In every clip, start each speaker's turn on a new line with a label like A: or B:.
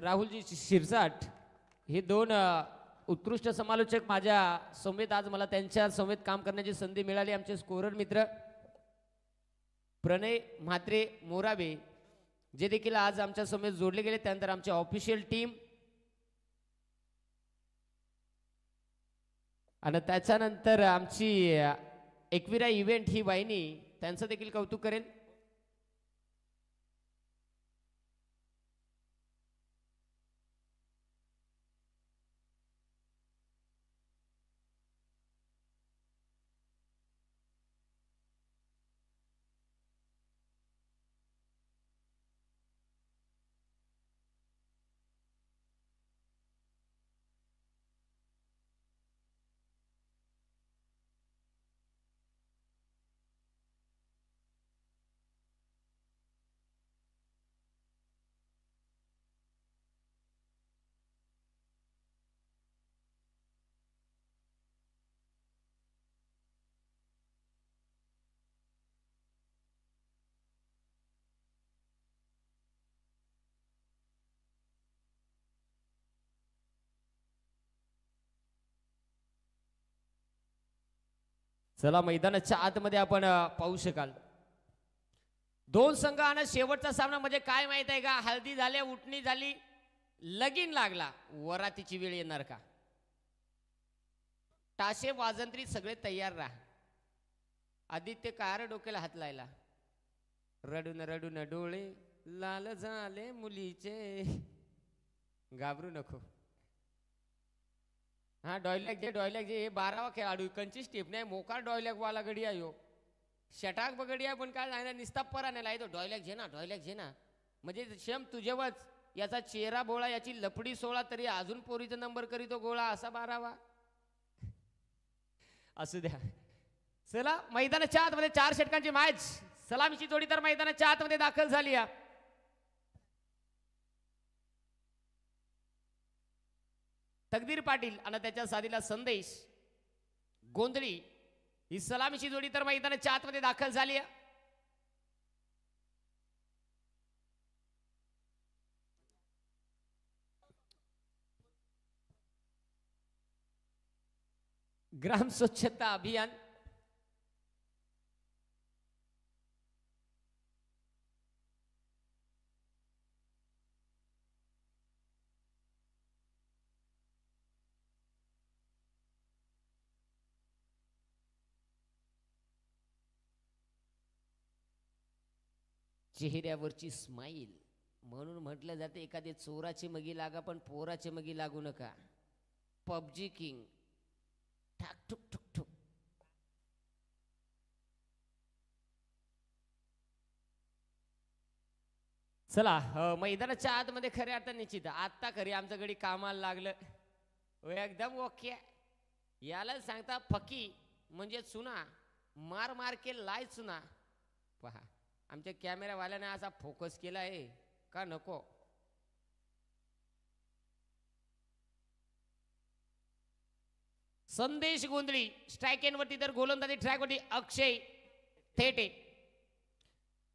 A: राहुलजी शिरसाट हे दोन उत्कृष्ट समालोचक माझ्या समेत आज मला त्यांच्या समेत काम करण्याची संधी मिळाली। आमचे स्कोरर मित्र प्रणय म्हात्रे मोराबे जे देखील आज आमच्या समेत जोडले गेले। त्यानंतर आमची ऑफिशियल टीम आणि त्याच्यानंतर आमची एकविरा इव्हेंट ही वाहिनी त्यांचं देखील कौतुक करेल। चला मैदानाच्या आतमध्ये आपण पाहू शकाल दोन संघ आणि शेवटचा सामना म्हणजे काय माहित आहे का? हळदी झाल्या, उठणी झाली, लगीन लागला, वरातीची वेळ येणार का? टाशे वाजंत्री सगळे तयार राहा। आदित्य कार डोक्याला हात लायला, रडून रडून डोळे लाल झाले मुलीचे, घाबरू नको। हा डॉयलॅग जे हे 12वा खेळाडू कंची स्टेप नाही मोकार डॉयलॅग वाला गडी आयो शटाक बगडिया पण काय जायना निस्ता पराने लाय तो डॉयलॅग जे ना म्हणजे शेम तुझेवच याचा चेहरा बोळा याची लपडी सोळा तरी अजून पोरीचा नंबर करी तो गोळा असा 12वा असू द्या। चला मैदानाच्या आतमध्ये 4 षटकांची मॅच सलामीची जोडी तर मैदानाच्या आतमध्ये दाखल झाली आहे। तकदीर पाटील आणि त्याच्या साथीला संदेश गोंधळी ही सलामीची जोडी तर मैदानाच्या आतमध्ये दाखल झाली आहे। ग्राम स्वच्छता अभियान चेहऱ्यावरची स्माईल म्हणून म्हटलं जाते एखादे चोराची मगी लागा पण पोराची मगी लागू नका। पबजी किंग ठाक ठुक ठुक ठुक चला मैदानाच्या आतमध्ये खऱ्या अर्थाने निश्चित आता खरी आमचं गडी कामाला लागलं एकदम ओके। याला सांगता फकी म्हणजे चुना मार मार के लाय चुना। पहा आमच्या कॅमेरावाल्याने असा फोकस केला आहे का नको? संदेश गोंधळी स्ट्राइक एंड वरती तर गोलंदाजी ट्रॅक वरती अक्षय थेटे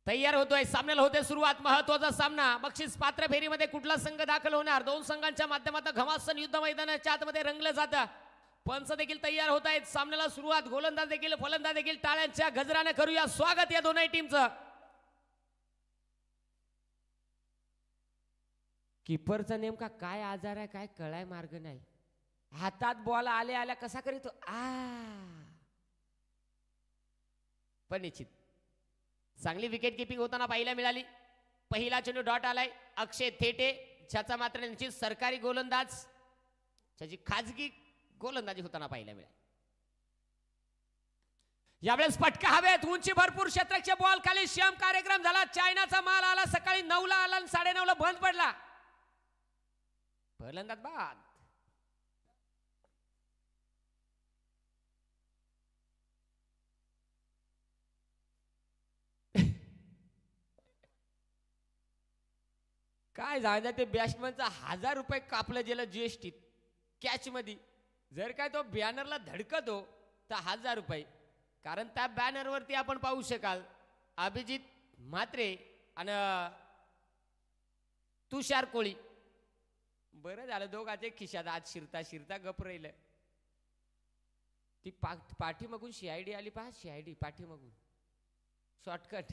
A: तयार होतोय। सामन्याला होते सुरुवात महत्वाचा सामना बक्षीस पात्र फेरीमध्ये कुठला संघ दाखल होणार? दोन संघांच्या माध्यमातून घमासन युद्ध मैदानाच्या आतमध्ये रंगलं जातं। पंच देखील तयार होत आहेत। सामन्याला सुरुवात गोलंदाज देखील फलंदाज देखील टाळ्यांच्या गजराने करूया स्वागत या दोन्ही टीमचं। कीपरचा नेमका काय आजार आहे काय कळाय मार्ग नाही। हातात बॉल आल्या आल्या कसा करीतो पण निश्चित चांगली विकेट कीपिंग होताना पाहायला मिळाली। पहिला चेंडू डॉट आलाय अक्षय थेटे ज्याचा मात्र निश्चित सरकारी गोलंदाज ज्याची खाजगी गोलंदाजी होताना पाहायला मिळाली। यावेळेस फटका हवेत उंची भरपूर क्षेत्रक्षे बॉल खाली श्याम कार्यक्रम झाला। चायनाचा माल आला सकाळी 9 ला आला आणि 9:30 ला बंद पडला। फलंदाज बाद काय झालं ते बॅट्समनचा 1000 रुपये कापलं गेलं जीएसटी कॅच मध्ये। जर काय तो बॅनरला धडकतो तर 1000 रुपये कारण त्या बॅनरवरती आपण पाहू शकाल अभिजित म्हात्रे आणि तुषार कोळी बरं झालं दोघाचे खिशात आज शिरता शिरता गप राहिलं. ती पाठीमागून सीआयडी आली पहा, सीआयडी पाठीमागून शॉर्टकट.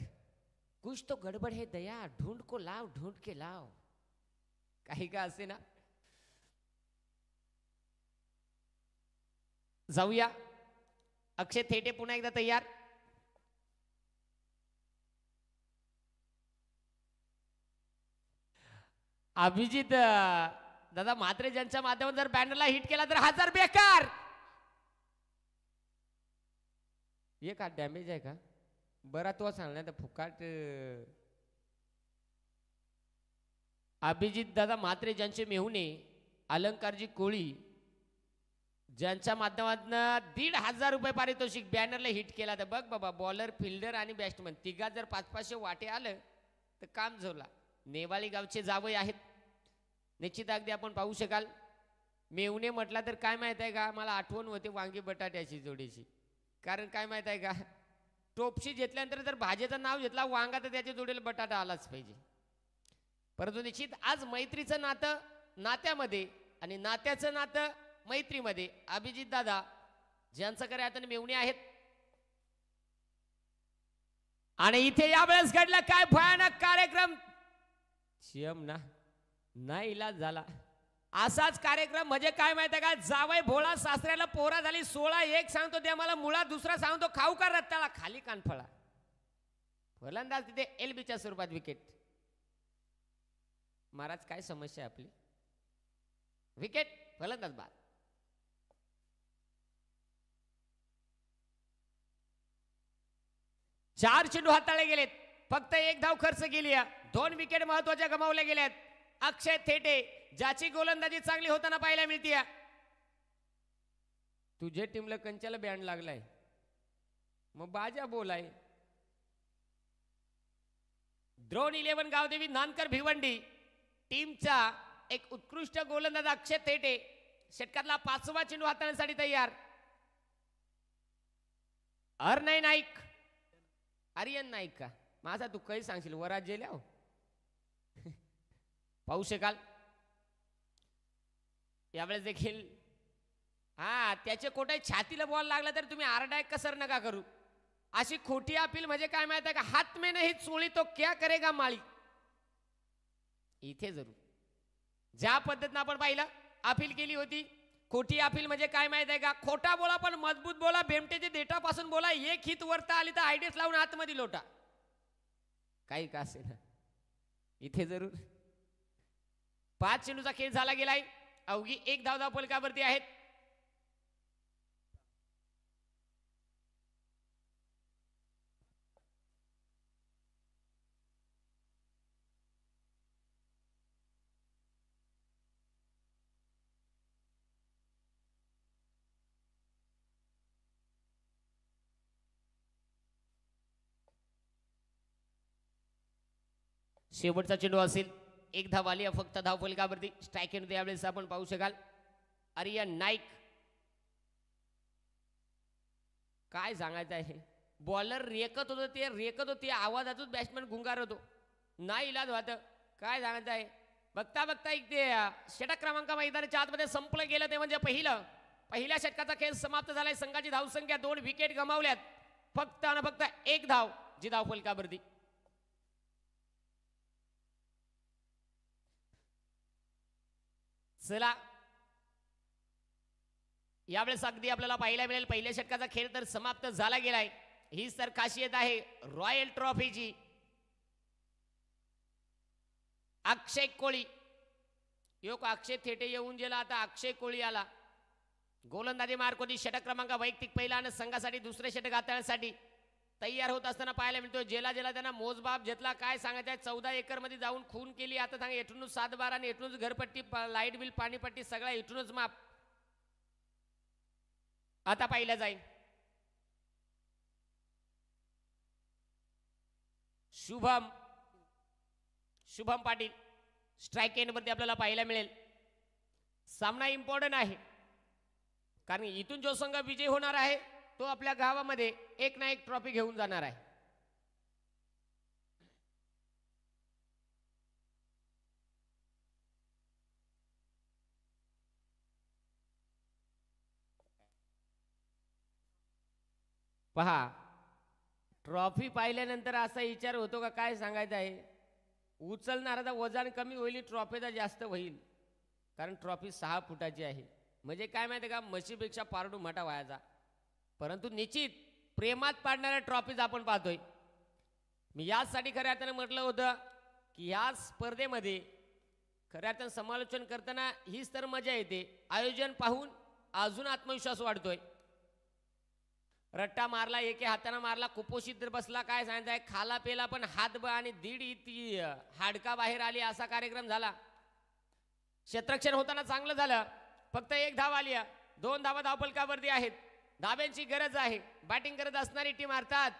A: कुछ तो गडबड है दया, ढूंढ को लाव, ढूंढ के लाव. काही का असे ना. जाऊया. अक्षय थेटे पुन्हा एकदा तयार. अभिजित दादा म्हात्रे ज्यांच्या माध्यमातून जर बॅनरला हिट केला तर 1000 बेकार. ये का डॅमेज आहे का? बरा तो सांगणार तर फुकाट. अभिजित दादा म्हात्रे ज्यांचे मेहुणे अलंकारजी कोळी ज्यांच्या माध्यमातून 1500 रुपये पारितोषिक बॅनरला हिट केला. तर बघ बाबा, बॉलर फिल्डर आणि बॅट्समन तिघा जर 500-500 वाटे आलं तर काम झोला. नेवाळी गावचे जावई आहेत निश्चित. अगदी आपण पाहू शकाल. मेहुणे म्हटला तर काय माहित आहे का, मला आठवण होते वांगी बटाट्याची जोडीची. कारण काय माहित आहे का, टोपशी घेतल्यानंतर जर भाजीचं नाव घेतला वांगा तर त्याच्या जोडीला बटाटा आलाच पाहिजे. परंतु निश्चित आज मैत्रीचं नातं नात्यामध्ये आणि नात्याचं नातं मैत्रीमध्ये अभिजित दादा ज्यांचं खऱ्या अर्थाने मेहुणे आहेत. आणि इथे यावेळेस घडला काय भयानक कार्यक्रम. शियम ना नाही इलाज झाला. असाच कार्यक्रम म्हणजे काय माहिती का, जावई भोळा सासऱ्याला पोरा झाली 16. एक सांगतो ते मला मुळा, दुसरा सांगतो खाऊ का रत्ताळा, खाली कानफळा. फलंदाज तिथे एलबीच्या स्वरूपात विकेट. महाराज काय समस्या आपली. विकेट, फलंदाज बाद. चार चेंडू हाताळले गेलेत, फक्त एक धाव खर्च केली. 2 विकेट महत्वाच्या गमावल्या गेल्यात. अक्षय थेटे ज्याची गोलंदाजी चांगली होताना पाहायला मिळते. तुझे टीमला कंचाला बँड लागलाय मग बाजा बोलाय. द्रोण 11 गावदेवी नानकर भिवंडी टीमचा एक उत्कृष्ट गोलंदाज अक्षय थेटे षटकातला 5वा चेंडू हाताळण्यासाठी तयार. अरनय नाईक, आर्यन नाईक का माझा तू काही सांगशील वरात जेल्या हो. पाहू शकाल यावेळेस देखील त्याचे कोठे छातीला बॉल लागला तर तुम्ही आरडाय कसर नका करू. अशी खोटी अपील म्हणजे काय माहिती आहे का, हात में नाही चोळी तो क्या करेगा माळी. इथे जरूर ज्या पद्धतीने आपण पाहिलं अपील केली होती. खोटी अपील म्हणजे काय माहिती आहे का, खोटा बोला पण मजबूत बोला, बेमटेच्या देठापासून बोला. एक हित वरता आली तर आयडियस लावून आतमध्ये लोटा. काही का असे ना इथे जरूर 5 चेंडूचा खेळ झाला गेलाय. अवघी 1 धाव धावफलकावरती आहेत. शेवटचा चेंडू असेल. 1 धाव आली फक्त धावफलकावरती. स्ट्राईक एंड यावेळेस आपण पाहू शकाल आर्यन नाईक. काय सांगायचं आहे, बॉलर रेकत होतो ते रेकत होते, आवाजातच बॅट्समॅन गुंगार होतो. नाही इलाज होत. काय सांगायचं आहे, बघता बघता एक ते षटक क्रमांक मैदानाच्या आतमध्ये संपलं गेलं. ते म्हणजे पहिल्या षटकाचा खेळ समाप्त झालाय. संघाची धावसंख्या 2 विकेट गमावल्यात. फक्त आणि फक्त 1 धाव जी धावफलकावरती. चला यावेळेस अगदी आपल्याला पाहायला मिळेल पहिल्या षटकाचा खेळ तर समाप्त झाला गेलाय. हीच तर खासियत आहे रॉयल ट्रॉफीची. अक्षय कोळी योग अक्षय थेटे येऊन गेला. आता अक्षय कोळी आला. गोलंदाजी मार्क होती. षटक क्रमांक वैयक्तिक पहिला आणि संघासाठी दुसरे षटक हाताळण्यासाठी तयार होत असताना पाहायला मिळतो. जेला त्यांना मोजबाब घेतला. काय सांगायचं, 14 एकर मध्ये जाऊन खून केली. आता सांगा इथूनच 7-12 आणि इथूनच घरपट्टी, लाईट बिल, पाणीपट्टी सगळा इथूनच माप. आता पाहिलं जाईल शुभम पाटील स्ट्राईक एंड वरती आपल्याला पाहायला मिळेल. सामना इम्पॉर्टंट आहे कारण इथून जो संघ विजय होणार आहे तो आपल्या गावामध्ये एक ना एक ट्रॉफी घेऊन जाणार आहे. पहा, ट्रॉफी पाहिल्यानंतर असा विचार होतो का काय सांगायचं आहे, उचलणारा वजन कमी होईल, ट्रॉफीचा जास्त होईल. कारण ट्रॉफी 6 फुटाची आहे. म्हणजे काय माहिती का, म्हशीपेक्षा पारडू मोठा व्हायचा. परंतु निश्चित प्रेमात पाडणाऱ्या ट्रॉफीज आपण पाहतोय. मी याचसाठी खऱ्या अर्थानं म्हटलं होतं की या स्पर्धेमध्ये खऱ्या अर्थानं समालोचन करताना हीच तर मजा येते. आयोजन पाहून अजून आत्मविश्वास वाढतोय. रट्टा मारला, एके हाताने मारला, कुपोषित बसला, काय सांगायचंय, खाला पेला पण हात आणि दीड ती हाडका बाहेर आली, असा कार्यक्रम झाला. क्षेत्ररक्षण होताना चांगलं झालं. फक्त 1 धाव आली, 2 धावा धावफलकावरती आहेत. धाब्यांची गरज आहे. बॅटिंग करत असणारी टीम अर्थात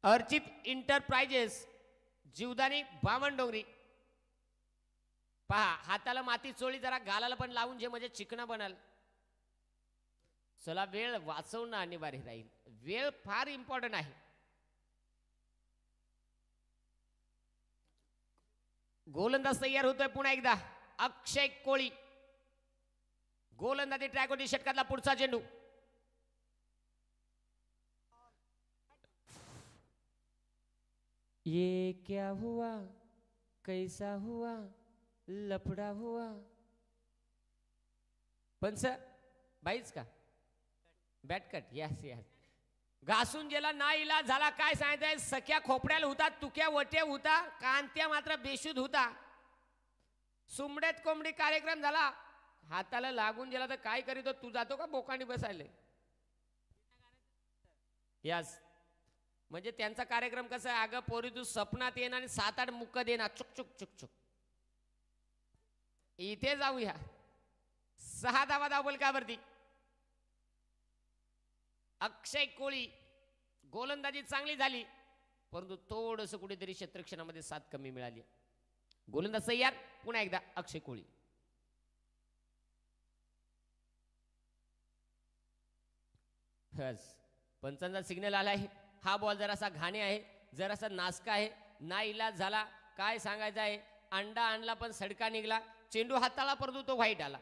A: अर्चित इंटरप्राइजेस जीवदानी बामणडोंगरी. पहा, हाताला माती चोळी, जरा गालाला पण लावून जे म्हणजे चिकना बनाल. चला, वेळ वाचवणं अनिवार्य राहील. वेळ फार इम्पॉर्टंट आहे. गोलंदाज तयार होतोय पुन्हा एकदा. अक्षय कोळी गोलंदाजी ट्रॅक होती. षटकातला पुढचा चेंडू. ये क्या हुआ, कैसा हुआ, लफड़ा हुआ. पंच बाईच का, बॅटकट. Yes yes. घासून गेला, ना इलाज झाला. काय सांगायचंय, सख्या खोपड्याला होता, तुक्या वटे होता, कांत्या मात्र बेशुद्ध होता. सुमडेत कोंबडी कार्यक्रम झाला. हाताला लागून गेला तर काय करीतो, तू जातो का बोकांडी बसायले. यस. म्हणजे त्यांचा कार्यक्रम कसा आहे, अगं पोरी तू सपनात येणार आणि 7-8 मुक्क देणार, चुक चुक चुक चुक. इथे जाऊया. 6 धावा धावफलकावरती. अक्षय कोळी गोलंदाजी चांगली झाली, परंतु थोडंसं कुठेतरी क्षेत्ररक्षणामध्ये साथ कमी मिळाली. गोलंदाज तयार पुन्हा एकदा. अक्षय कोळी. पंचांचा सिग्नल आला आहे. हा बॉल जरासा घाणे आहे, जरासा नासका आहे. ना इलाज झाला. काय सांगायचं आहे, अंडा आणला पण सडका निघाला. चेंडू हाताला, परंतु तो व्हाईट आला.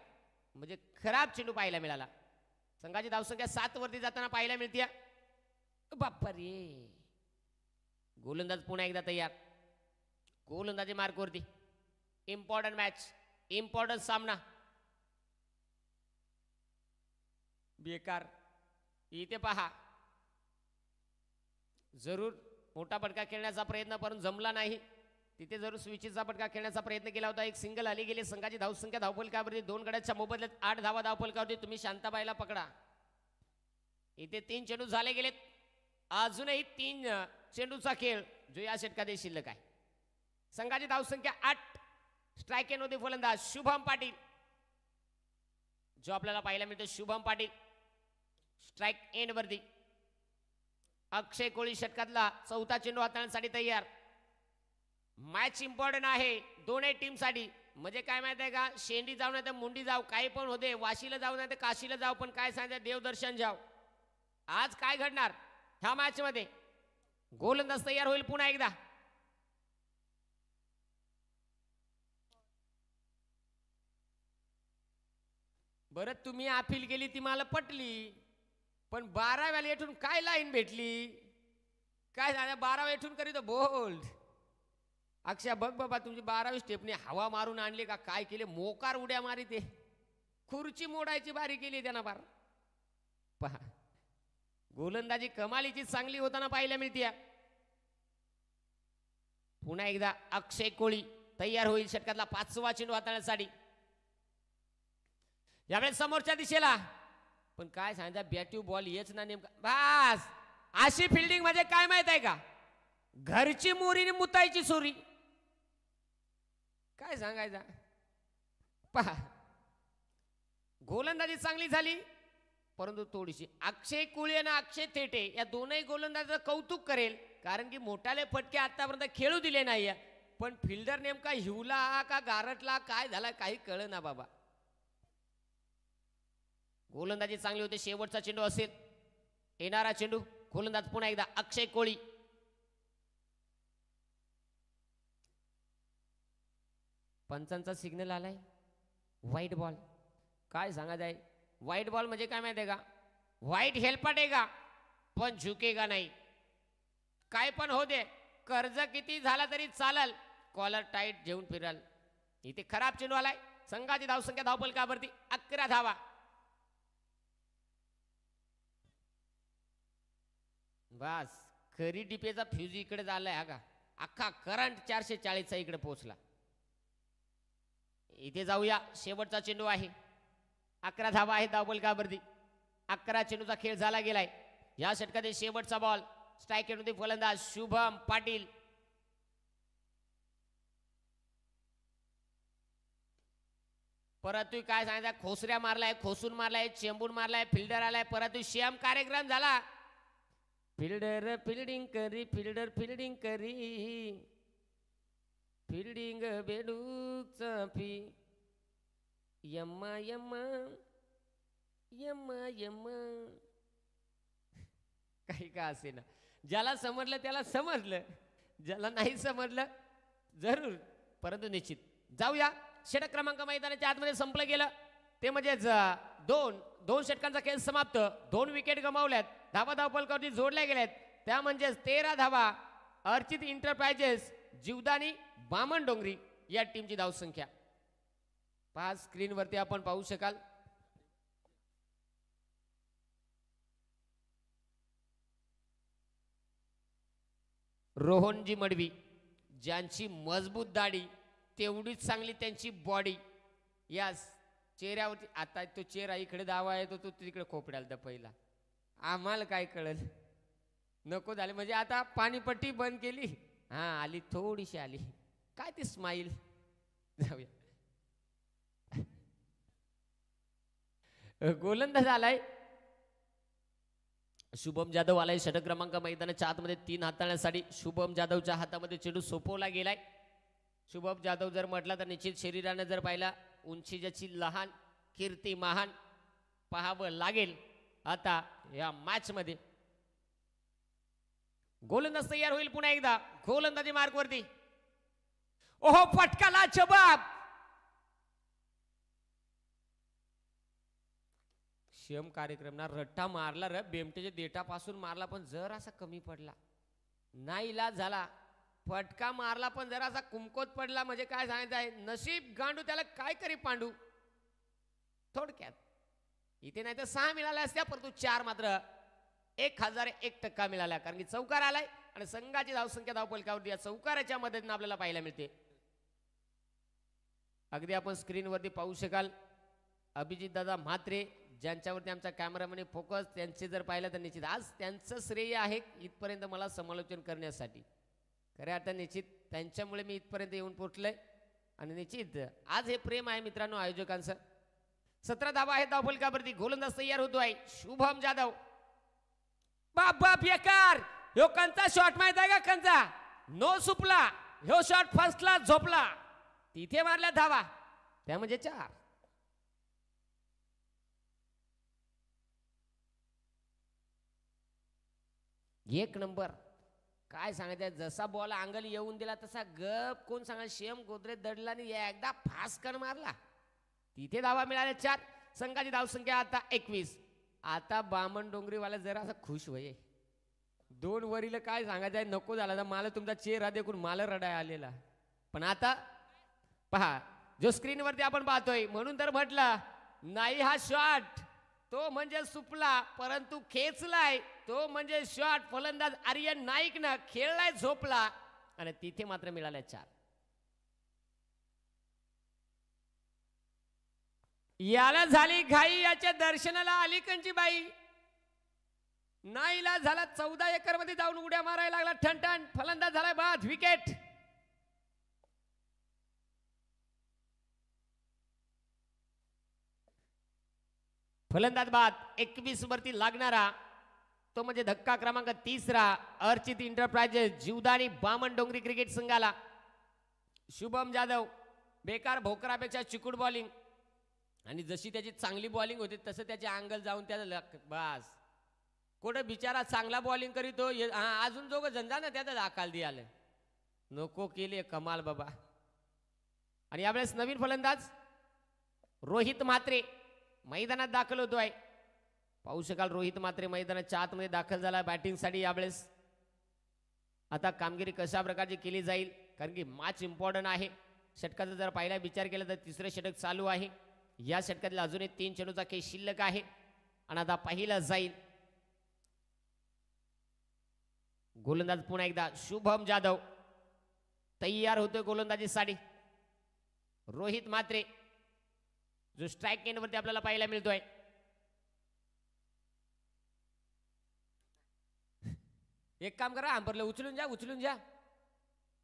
A: म्हणजे खराब चेंडू पाहायला मिळाला. संघाची धावसंख्या 7 वरती जाताना पाहायला मिळते. बापरे. गोलंदाज पुन्हा एकदा तयार. गोलंदाजी मार्कवरती. इम्पॉर्टंट मॅच, इम्पॉर्टंट सामना. बेकार. इथे पहा, जरूर मोठा फटका खेळण्याचा प्रयत्न, परंतु जमला नाही. तिथे जरूर स्विचचा फटका खेळण्याचा प्रयत्न केला होता. एक सिंगल आली गेली. संघाची धावसंख्या धावफलकावरती 2 गड्याच्या मोबदल्यात 8 धावा धावफलकावरती. तुम्ही शांताबाईला पकडा. इथे 3 चेंडू झाले गेलेत. अजूनही 3 चेंडूचा खेळ जो या षटकात शिल्लक आहे. संघाची धावसंख्या 8. स्ट्राईक एंड होते फलंदाज शुभम पाटील, जो आपल्याला पाहायला मिळतो. शुभम पाटील स्ट्राईक एंड वरती. अक्षय कोळी षटकातला 4था चेंडू हाताळण्यासाठी तयार. मॅच इम्पॉर्टंट आहे दोन्ही टीमसाठी. म्हणजे काय माहिती आहे का, शेंडी जाऊ नाही तर मुंडी जाऊ, काही पण होते. वाशीला जाऊ नाही तर काशीला जाऊ, पण काय सांगायचं, देवदर्शन जाऊ. आज काय घडणार ह्या मॅच मध्ये. गोलंदाज तयार होईल पुन्हा एकदा. बरं, तुम्ही अपील केली ती मला पटली, पण 12व्या येठून काय लाईन भेटली, काय झालं 12व्या येठून करीत बोल्ड. अक्षय बघ बाबा, तुमची 12वी स्टेपने हवा मारून आणली का काय केले, मोकार उड्या मारी, ते खुर्ची मोडायची बारी केली त्यांना बार. पहा, गोलंदाजी कमालीची चांगली होताना पाहायला मिळते. पुन्हा एकदा अक्षय कोळी तयार होईल. षटकातला 5वा चेंडू हाताळण्यासाठी. यावेळेस समोरच्या दिशेला, पण काय सांगायचं, बॅटिंग बॉल येच ना नेमका. बस, अशी फिल्डिंग म्हणजे काय माहित आहे का, घरची मोरी मुतायची चोरी. काय सांगायचं. पहा, गोलंदाजी चांगली झाली, परंतु थोडीशी. अक्षय कोळी आणि अक्षय थेटे या दोनही गोलंदाजाचं कौतुक करेल, कारण की मोठाले फटके आतापर्यंत खेळू दिले नाही. पण फिल्डर नेमका हिवला का गारटला, काय झाला काही कळ ना बाबा. गोलंदाजी चांगली होते. शेवटचा चेंडू असेल येणारा चेंडू. गोलंदाज पुन्हा एकदा अक्षय कोळी. पंचांचा सिग्नल आलाय. White ball. काय सांगायचं आहे, व्हाईट बॉल म्हणजे काय माहिती आहे का, व्हाईट हेलपाटेगा पण झुकेगा नाही. काय पण हो दे, कर्ज किती झाला तरी चालल, कॉलर टाईट घेऊन फिरल. इथे खराब चेंडू आलाय. संघाची धावसंख्या धावफलकावरती 11 धावा. बस खरी डिपेचा फ्यूज इकडे झालाय. हा का अख्खा करंट 440 इकडे पोहोचला. इथे जाऊया, शेवटचा चेंडू आहे. 11 धावा आहेत धावफलकावरती. 11 चेंडूचा खेळ झाला गेलाय. या षटकातील शेवटचा बॉल. स्ट्राईक मध्ये फलंदाज शुभम पाटील. परत काय सांगायचं, खोसऱ्या मारलाय, खोसून मारलाय, चेंबून मारलाय, फिल्डर आलाय. परत शेम कार्यक्रम झाला. फिल्डर फिल्डिंग करी, फिल्डर फिल्डिंग करी, फिल्डिंग बेडूक चापी, यम्मा यम्मा यम्मा यम्मा. काही का असे ना, ज्याला समजलं त्याला समजलं, ज्याला नाही समजलं जरूर परंतु निश्चित. जाऊया, षटक क्रमांक मैदानाच्या आतमध्ये संपलं गेलं. ते म्हणजेच दोन षटकांचा खेळ समाप्त. 2 विकेट गमावल्यात. धावा धावफलकावरती जोडल्या गेल्यात. त्या म्हणजेच 13 धावा. अर्चित इंटरप्राइजेस, जीवदानी बामण डोंगरी या टीमची धावसंख्या. 5 स्क्रीनवरती आपण पाहू शकाल. रोहनजी मडवी, ज्यांची मजबूत दाढी तेवढीच चांगली त्यांची बॉडी. यास चेहऱ्यावरती आता तो चेहरा इकडे दावा येतो, तो तिकडे खोपड्याला पहिला. आम्हाला काय कळल, नको झाले म्हणजे आता पाणीपट्टी बंद केली. हा आली, थोडीशी आली. काय ती स्माईल. जाऊया, गोलंदाज आलाय शुभम जाधव. आलाय षटक क्रमांक मैदानाच्या आतमध्ये 3 हाताळण्यासाठी. शुभम जाधवच्या हातामध्ये चेंडू सोपवला गेलाय. शुभम जाधव जर म्हटला तर निश्चित शरीराने जर पाहिला, उंची ज्याची लहान, कीर्ती महान, पाहावं लागेल आता या मॅच मध्ये. गोलंदाज तयार होईल पुन्हा एकदा गोलंदाजी मार्कवरती. ओहो, फटकाला जबाब. शेम कार्यक्रम ना रट्टा मारला रे, बेमटेच्या देठापासून मारला पण जर असा कमी पडला. नाही इलाज झाला, फटका मारला पण जरा असा कुमकोत पडला. म्हणजे काय सांगायचं आहे, नशीब गांडू त्याला काय करी पांडू. थोडक्यात इथे नाही तर 6 मिळाल्या असत्या, परंतु 4 मात्र 1001% मिळाल्या. कारण की चौकार आलाय आणि संघाची धावसंख्या धावफलकावरती या चौकाराच्या मदतीने आपल्याला पाहायला मिळते. अगदी आपण स्क्रीनवरती पाहू शकाल अभिजित दादा म्हात्रे, ज्यांच्यावरती आमचा कॅमेरामॅन फोकस. त्यांचे जर पाहिलं तर निश्चित आज त्यांचं श्रेय आहे इथपर्यंत मला समालोचन करण्यासाठी. खऱ्या अर्थाने निश्चित त्यांच्यामुळे मी इथपर्यंत येऊन पोहोचलोय. आणि निश्चित आज हे प्रेम आहे मित्रांनो आयोजकांचं. 17 धावा आहेत धावफलकावरती. गोलंदाज तयार होतो आहे शुभम जाधव. बाप बाप बेकार. ह्यो कंचा शॉट माहित आहे का? कंचा नो सुपला. ह्यो शॉट फर्स्टला झोपला. तिथे मारल्या धावा, त्या म्हणजे 4. एक नंबर. काय सांगायचं, जसा बॉल अंगल येऊन दिला तसा गप कोण सांगा. शेम गोदरेज दडला आणि एकदा फासकन मारला. तिथे धावा मिळाल्या 4. संघाची धावसंख्या आता 21. आता बामण डोंगरीवाला जरा असं खुश होय. 2 वरील काय सांगायचं आहे, नको झाला ना मला तुमचा चेहरा देखून मला रडाय आलेला. पण आता पहा जो स्क्रीनवरती आपण पाहतोय, म्हणून तर म्हटलं नाही हा शॉट तो म्हणजे सुपला, परंतु खेचलाय तो म्हणजे शॉट. फलंदाज आर्यन नाईक ना खेळलाय झोपला आणि तिथे मात्र मिळाल्या 4. याला झाली घाई, याच्या दर्शनाला आली कंची बाई. नाईला झाला 14 एकर मध्ये जाऊन उड्या मारायला लागला ठणठण. फलंदाज झालाय बाद. विकेट. फलंदाज बाद. 21 वरती लागणारा तो म्हणजे धक्का क्रमांक 3 अर्चित इंटरप्राइजेस जीवदानी बामण डोंगरी क्रिकेट संघाला. शुभम जाधव बेकार भोकरापेक्षा चिकूड बॉलिंग, आणि जशी त्याची चांगली बॉलिंग होती तसं त्याचे अँगल जाऊन त्याला बस कुठं बिचारा चांगला बॉलिंग करीतो. अजून दोघं जणजा ना त्याचा दाखल द्यायला नको केले कमाल बाबा. आणि यावेळेस नवीन फलंदाज रोहित म्हात्रे मैदानात दाखल होतो आहे. पाहू शकाल रोहित मात्रे मैदानाच्या आतमध्ये दाखल झाला बॅटिंगसाठी यावेळेस. आता कामगिरी कशा प्रकारची केली जाईल कारण की मॅच इम्पॉर्टंट आहे. षटकाचा जर पहिला विचार केला तर तिसरे षटक चालू आहे. या षटकातील अजूनही 3 चेंडूचा खेळ शिल्लक आहे आणि आता पहिला जाईल. गोलंदाज पुन्हा एकदा शुभम जाधव तयार होतोय गोलंदाजीसाठी. रोहित मात्रे जो स्ट्राईक एंडवरती आपल्याला पाहायला मिळतोय. एक काम करा, हंपरला उचलून जा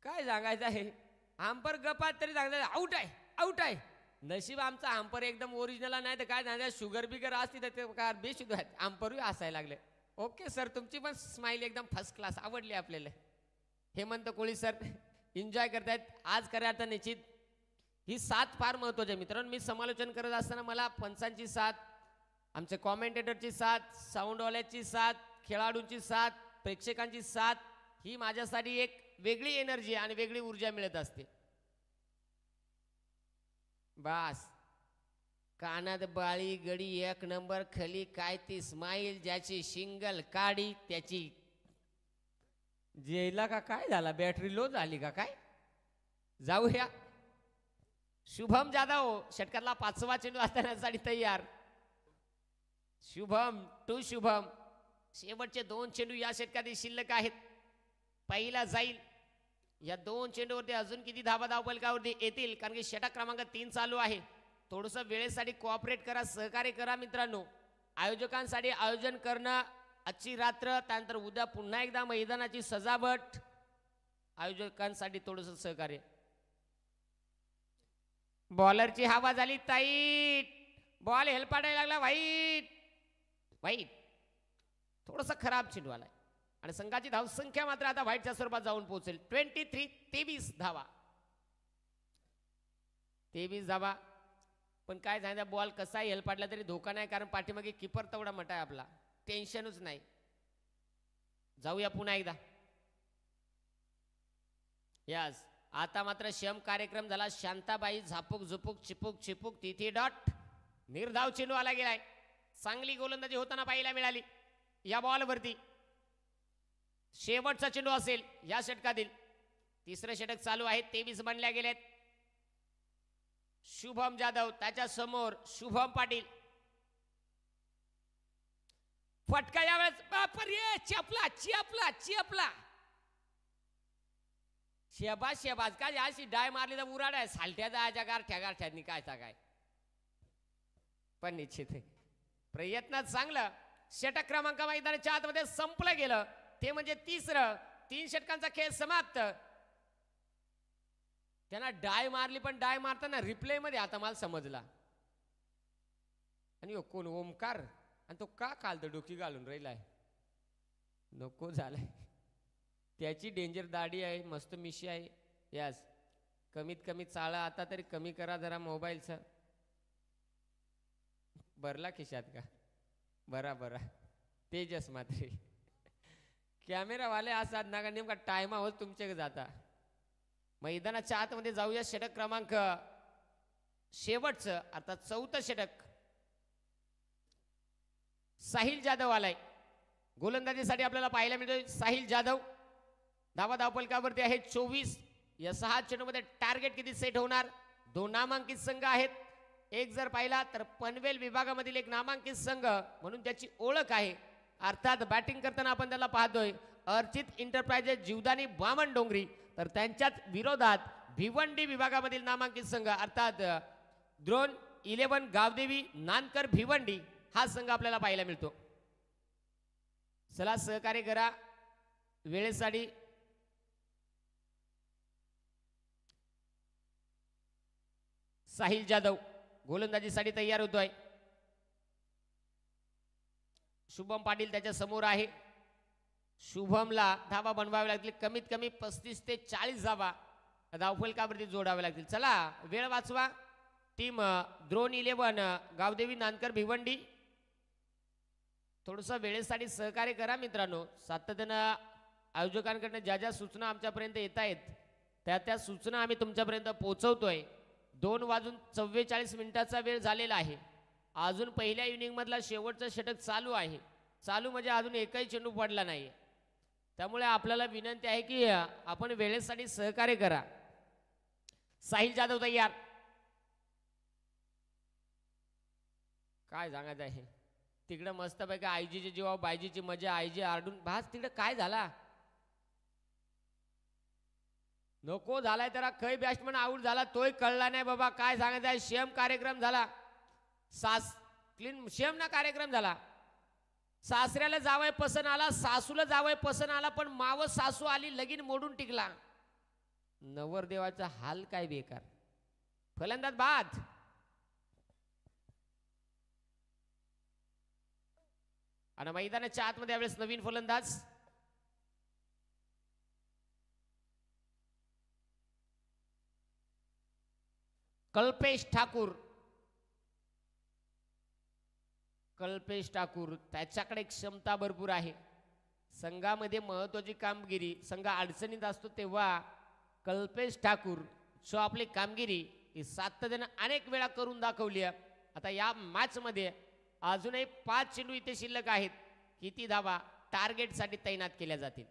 A: काय सांगायचं आहे. हंपर गपात तरी सांगायचं आउट आहे आउट आहे. नशीब आमचा हंपर एकदम ओरिजिनल नाही तर काय सांगायचं शुगर बिगर असती तर ते काय बेशुद्ध आहेत. हंपरही असायला लागले. ओके सर, तुमची पण स्माइल एकदम फर्स्ट क्लास आवडली आपल्याला. हेमंत कोळी सर एन्जॉय करतायत. आज खऱ्या अर्थाने निश्चित ही साथ फार महत्वाची आहे मित्रांनो. मी समालोचन करत असताना मला पंचांची साथ, आमचे कॉमेंटेटरची साथ, साऊंडवाल्याची साथ, खेळाडूंची साथ, प्रेक्षकांची साथ ही माझ्यासाठी एक वेगळी एनर्जी आणि वेगळी ऊर्जा मिळत असते. बास कानात बाळी गडी एक नंबर खली काय ती स्माईल ज्याची शिंगल काढी त्याची जेला का काय झाला बॅटरी लो झाली का काय. जाऊया. शुभम जाधव षटकातला 5वा चेंडू हाताळण्यासाठी तयार. शुभम टू शुभम. शेवटचे 2 चेंडू या षटकातील शिल्लक आहेत. पहिला जाईल. या 2 चेंडूवरती अजून किती धावा धावफलकावरती येतील कारण की षटक क्रमांक 3 चालू आहे. थोडंसं वेळेसाठी कोऑपरेट करा, सहकार्य करा मित्रांनो. आयोजकांसाठी आयोजन करणं आजची रात्र, त्यानंतर उद्या पुन्हा एकदा मैदानाची सजावट. आयोजकांसाठी थोडंसं सहकार्य. बॉलरची हवा झाली टाईट. बॉल हेलपाडायला लागला वाईट वाईट. थोडासा खराब चेंडू आलाय आणि संघाची धावसंख्या मात्र आता व्हाईटच्या स्वरूपात जाऊन पोहोचेल. 23 धावा. 23 धावा. पण काय झालं बॉल कसाही हेलपाडला तरी धोका नाही कारण पाठीमागे किपर तेवढा मोठा आहे आपला. टेन्शनच नाही. जाऊया पुन्हा एकदा. यस आता मात्र शम कार्यक्रम झाला. शांताबाई झापूक झुपूक चिपूक चिपूक तिथे डॉट. निर्धाव चेंडू आला गेलाय. चांगली गोलंदाजी होताना पाहायला मिळाली या बॉलवरती. शेवटचा चेंडू असेल या षटकातील. तिसरे षटक चालू आहे. 23 बनल्या गेलेत. शुभम जाधव त्याच्या समोर शुभम पाटील. फटका यावेळेस बापरे चपला चपला चपला. शेबाज काय अशी डाय मारली तर उराड आहे. सालट्या जायच्या गारठ्यानी काय काय पण निश्चित आहे प्रयत्न चांगलं. षटक क्रमांक मैदानाच्या आतमध्ये संपलं गेलं ते म्हणजे तिसरं. 3 षटकांचा खेळ समाप्त. त्यांना डाय मारली पण डाय मारताना रिप्ले मध्ये आता मला समजला. आणि कोण ओमकार आणि तो का कालतं डोकी घालून राहिलाय. नको झालाय. त्याची डेंजर दाढी आहे मस्त मिशी आहे. यास कमीत कमी चाळा आता तरी कमी करा जरा मोबाईलचा. भरला खिशात का बरा तेजस मात्रे कॅमेरावाले असा ना का नेमका टायमावर तुमच्याकडे जाता. मैदानाच्या आतमध्ये जाऊया. षटक क्रमांक शेवटचं अर्थात 4थं षटक. साहिल जाधव आलाय गोलंदाजीसाठी. आपल्याला पाहायला मिळतोय साहिल जाधव. धावा धावफलकावरती आहे 24. या 6 चेंडूमध्ये टार्गेट किती सेट होणार. 2 नामांकित संघ आहेत. एक जर पाहिला तर पनवेल विभागामधील एक नामांकित संघ म्हणून त्याची ओळख आहे. अर्थात बॅटिंग करताना आपण त्याला पाहतोय अर्चित इंटरप्राइजेस जीवदानी बामण डोंगरी. तर त्यांच्याच विरोधात भिवंडी विभागामधील नामांकित संघ अर्थात द्रोण 11 गावदेवी नानकर भिवंडी हा संघ आपल्याला पाहायला मिळतो. चला सहकार्य करा वेळेसाठी. साहिल जाधव गोलंदाजीसाठी तयार होतोय. शुभम पाटील त्याच्या समोर आहे. शुभमला धावा बनवाव्या लागतील. कमीत कमी 35 ते 40 धावा धावफलकावरती जोडाव्या लागतील. चला वेळ वाचवा. टीम द्रोण 11 गावदेवी नानकर भिवंडी थोडंसं वेळेसाठी सहकार्य करा मित्रांनो. सातत्यानं आयोजकांकडनं ज्या ज्या सूचना आमच्यापर्यंत येत आहेत त्या सूचना आम्ही तुमच्यापर्यंत पोहोचवतोय. 2:44 वेळ झालेला आहे. अजून पहिल्या इनिंग मधला शेवटचा षटक चालू आहे. चालू म्हणजे अजून एकही चेंडू पडला नाही. त्यामुळे आपल्याला विनंती आहे की आपण वेळेसाठी सहकार्य करा. साहिल जाधव तयार. काय सांगायचं आहे तिकडे मस्तपैकी आयजीची जेव्हा बायजीची मजा आयजी आरडून भास तिकडे काय झाला नको झालाय त्याला कै बॅट्समन आऊट झाला तोही कळला नाही बाबा. काय सांगायचं आहे शेम कार्यक्रम झाला. क्लीन शेम ना कार्यक्रम झाला. सासऱ्याला जावय पसंत आला सासूला जावय पसंत आला पण माव सासू आली लगीन मोडून टिकला. नवरदेवाचा हाल काय बेकार. फलंदाज बाद. आणि मैदानाच्या आतमध्ये यावेळेस नवीन फलंदाज कल्पेश ठाकूर. कल्पेश ठाकूर त्याच्याकडे क्षमता भरपूर आहे. संघामध्ये महत्वाची कामगिरी संघ अडचणीत असतो तेव्हा कल्पेश ठाकूर जो आपली कामगिरी ही 7 जण अनेक वेळा करून दाखवली. आता या मॅच मध्ये अजूनही 5 चेंडू इथे शिल्लक आहेत. किती धावा टार्गेटसाठी तैनात केल्या जातील.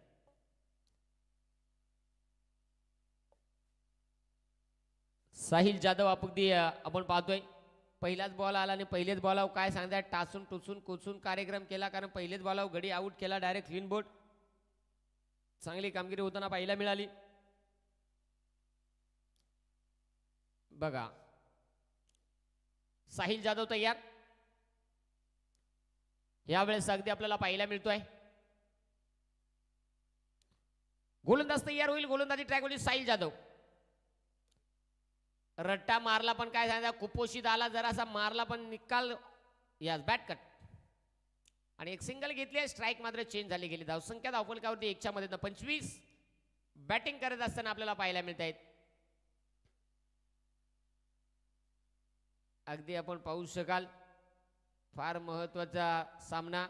A: साहिल जाधव आपण पाहतोय पहिलाच बॉल आला आणि पहिलेच बॉलावर काय सांगताय टासून टुसून कोचून कार्यक्रम केला कारण पहिलेच बॉलावर गडी आउट केला डायरेक्ट क्लीन बोर्ड. चांगली कामगिरी होताना पाहायला मिळाली. बघा साहिल जाधव तयार. यावेळेस अगदी आपल्याला पाहायला मिळतोय गोलंदाज तयार होईल. गोलंदाजी ट्रॅक होईल साहिल जाधव. रट्टा मारला पण काय सांगायचं कुपोषित आला जरासा मारला पण निकाल यास बॅट कट आणि एक सिंगल घेतली. स्ट्राईक मात्र चेंज झाली गेली. धावसंख्या धावफलकावरती 1च्या मध्ये 25 बॅटिंग करत असताना आपल्याला पाहायला मिळत आहेत. अगदी आपण पाहू शकाल फार महत्वाचा सामना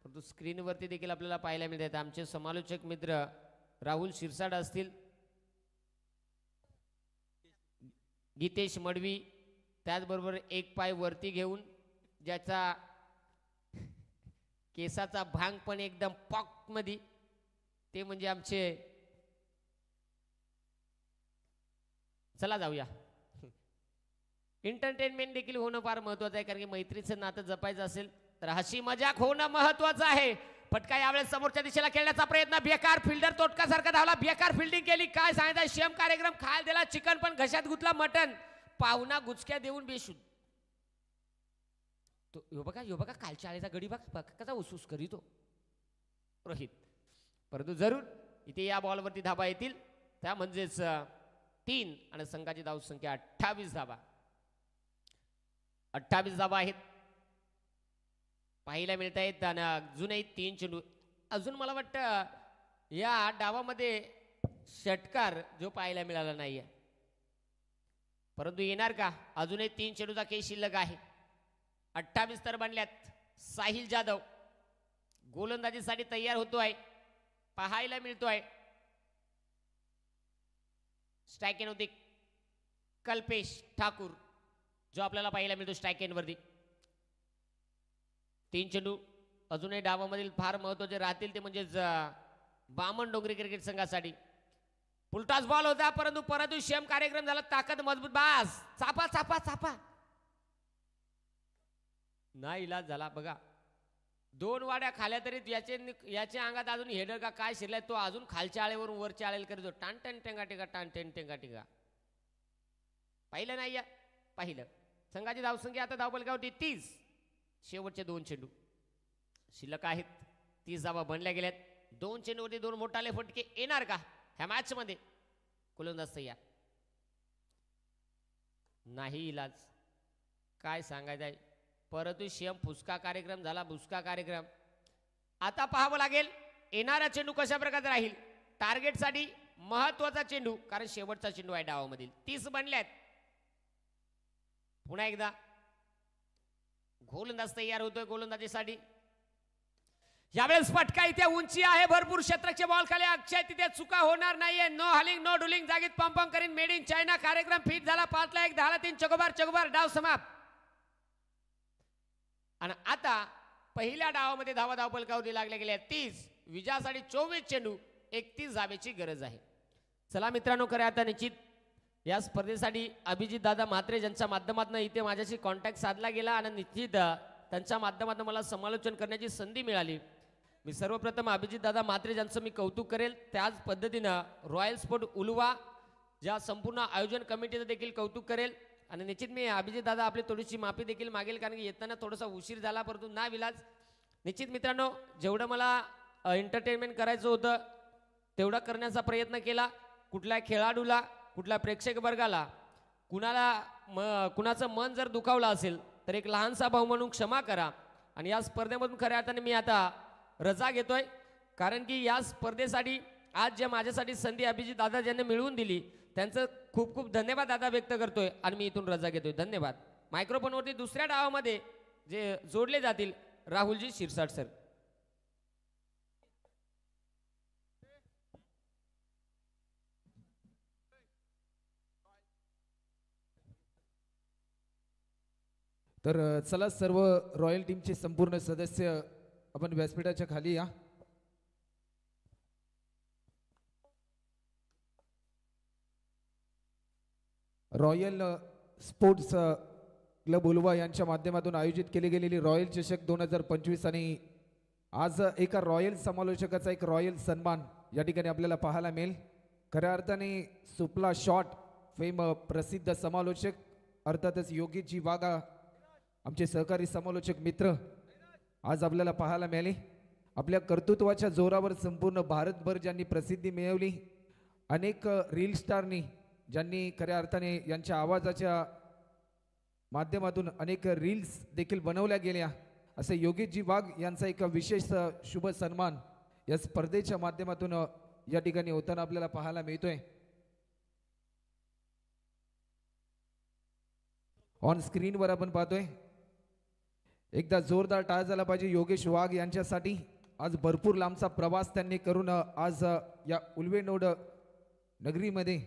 A: परंतु स्क्रीनवरती देखील आपल्याला पाहायला मिळत आहेत. आमचे समालोचक मित्र राहुल शिरसाट असतील गीतेश मडवी त्याचबरोबर एक पाय वरती घेऊन ज्याचा केसाचा भांग पण एकदम पॉक मध्ये ते म्हणजे आमचे चला जाऊया एंटरटेनमेंट देखील होणं फार महत्वाचं आहे कारण की मैत्रीचं नातं जपायचं असेल तर हसी मजाक होणं महत्वाचं आहे. फटका यावेळेस समोरच्या दिशेला खेळण्याचा प्रयत्न बेकार फिल्डर तोटकासारखा धावला. बेकार फिल्डिंग केली. काय सांगायचं शेम कार्यक्रम खायला दिला. चिकन पण घशात गुतला मटन पाहुणा गुचक्या देऊन बेशुद्ध. तो यो बघा कालच्या आळीचा गडी बघा कसा उसूस करीतो रोहित. परंतु जरूर इथे या बॉलवरती धाबा येतील त्या म्हणजेच 3 आणि संघाची धावसंख्या 28 धाबा. 28 धाबा आहेत पाहायला मिळत आहेत आणि अजूनही 3 चेंडू. अजून मला वाटतं या डावामध्ये षटकार जो पाहायला मिळाला नाहीये परंतु येणार का. अजूनही 3 चेंडूचा खेळ शिल्लक आहे. 28 तर बनल्यात. साहिल जाधव गोलंदाजीसाठी तयार होतोय पाहायला मिळतोय. स्ट्राईक एंड होती कल्पेश ठाकूर जो आपल्याला पाहायला मिळतो स्ट्राईक एंड वरती. 3 चेंडू अजूनही डावामधील फार महत्वाचे राहतील ते म्हणजेच बामण डोंगरी क्रिकेट संघासाठी. फुलटॉस बॉल होता परंतु परत शेम कार्यक्रम झाला. ताकद मजबूत बास चापा चापा चापा नाही इलाज झाला. बघा 2 वाड्या खाल्या तरी याच्या अंगात अजून हेडर का काय शिरलाय तो अजून खालच्या आळेवरून वरच्या आळेला करतो. टान टन टेंगा टिका टान टेन टेंगा टिका पाहिलं नाही या पाहिलं. संघाची धावसंख्या आता धावफलकावरती 30. शेवटचे 2 चेंडू शिल्लक आहेत. 30 धावा बनल्या गेल्यात. 2 चेंडूवरती 2 मोठाले फटके येणार का ह्या मॅच मध्ये. गोलंदाज तयार नाही इलाज. काय सांगायचं आहे परंतु शेम फुसका कार्यक्रम झाला भुसका कार्यक्रम. आता पाहावं लागेल येणारा चेंडू कशा प्रकारे राहील. टार्गेटसाठी महत्वाचा चेंडू कारण शेवटचा चेंडू आहे डावामधील. 30 बनल्यात. पुन्हा एकदा गोलंदाज तयार होतोय गोलंदाजीसाठी. यावेळेस फटका इथे उंची आहे भरपूर क्षेत्रचे बॉल खाली अक्षय तिथे चुका होणार नाहीये. नो हलिंग नो डुलिंग जागीत पंपम करीन मेड इन चायना कार्यक्रम फिट झाला. 5 ला 1 10 ला 3 चकोबार चकोबार डाव समाप्त. आणि आता पहिल्या डावामध्ये धावा धावपलकावरती लागल्या गेल्या 30, विजयासाठी 24 चेंडू 31 धावेची गरज आहे. चला मित्रांनो, खऱ्या आता निश्चित या स्पर्धेसाठी अभिजित दादा म्हात्रे ज्यांच्या माध्यमातून इथे माझ्याशी कॉन्टॅक्ट साधला गेला आणि निश्चित त्यांच्या माध्यमातून मला समालोचन करण्याची संधी मिळाली. मी सर्वप्रथम अभिजित दादा म्हात्रे ज्यांचं मी कौतुक करेल, त्याच पद्धतीनं रॉयल स्पोर्ट उलवा ज्या संपूर्ण आयोजन कमिटीचं देखील कौतुक करेल. आणि निश्चित मी अभिजित दादा आपली थोडीशी माफी देखील मागेल, कारण की येताना थोडासा उशीर झाला, परंतु ना विलाज. निश्चित मित्रांनो, जेवढं मला एंटरटेनमेंट करायचं होतं तेवढा करण्याचा प्रयत्न केला. कुठल्या खेळाडूला, कुठल्या प्रेक्षक वर्गाला, कुणाचं मन जर दुखावलं असेल तर एक लहानसा भाऊ म्हणून क्षमा करा. आणि या स्पर्धेमधून खऱ्या अर्थाने मी आता रजा घेतोय, कारण की या स्पर्धेसाठी आज ज्या माझ्यासाठी संधी अभिजित दादा ज्यांनी मिळवून दिली त्यांचं खूप खूप धन्यवाद दादा व्यक्त करतोय आणि मी इथून रजा घेतोय. धन्यवाद. मायक्रोफोनवरती दुसऱ्या डावामध्ये जे जोडले जातील राहुलजी शिरसाट सर.
B: तर चला सर्व रॉयल टीमचे संपूर्ण सदस्य आपण व्यासपीठाच्या खाली या. रॉयल स्पोर्ट्स क्लब उलवा यांच्या माध्यमातून आयोजित केली गेलेली रॉयल चषक 2025 आणि आज एका रॉयल समालोचकाचा एक रॉयल सन्मान या ठिकाणी आपल्याला पाहायला मिळेल. खऱ्या अर्थाने सुपला शॉट फेम प्रसिद्ध समालोचक अर्थातच योगीजी वाघा आमचे सहकारी समालोचक मित्र आज आपल्याला पाहायला मिळाले. आपल्या कर्तृत्वाच्या जोरावर संपूर्ण भारतभर ज्यांनी प्रसिद्धी मिळवली, अनेक रील स्टारनी ज्यांनी खऱ्या अर्थाने यांच्या आवाजाच्या माध्यमातून अनेक रील्स देखील बनवल्या गेल्या, असे योगेशजी वाघ यांचा एक विशेष शुभ सन्मान या स्पर्धेच्या माध्यमातून या ठिकाणी होताना आपल्याला पाहायला मिळतोय. ऑन स्क्रीनवर आपण पाहतोय. एकदा जोरदार टाळ झाला पाहिजे योगेश वाघ यांच्यासाठी. आज भरपूर लांबचा प्रवास त्यांनी करून आज या उल्वेनोड नगरीमध्ये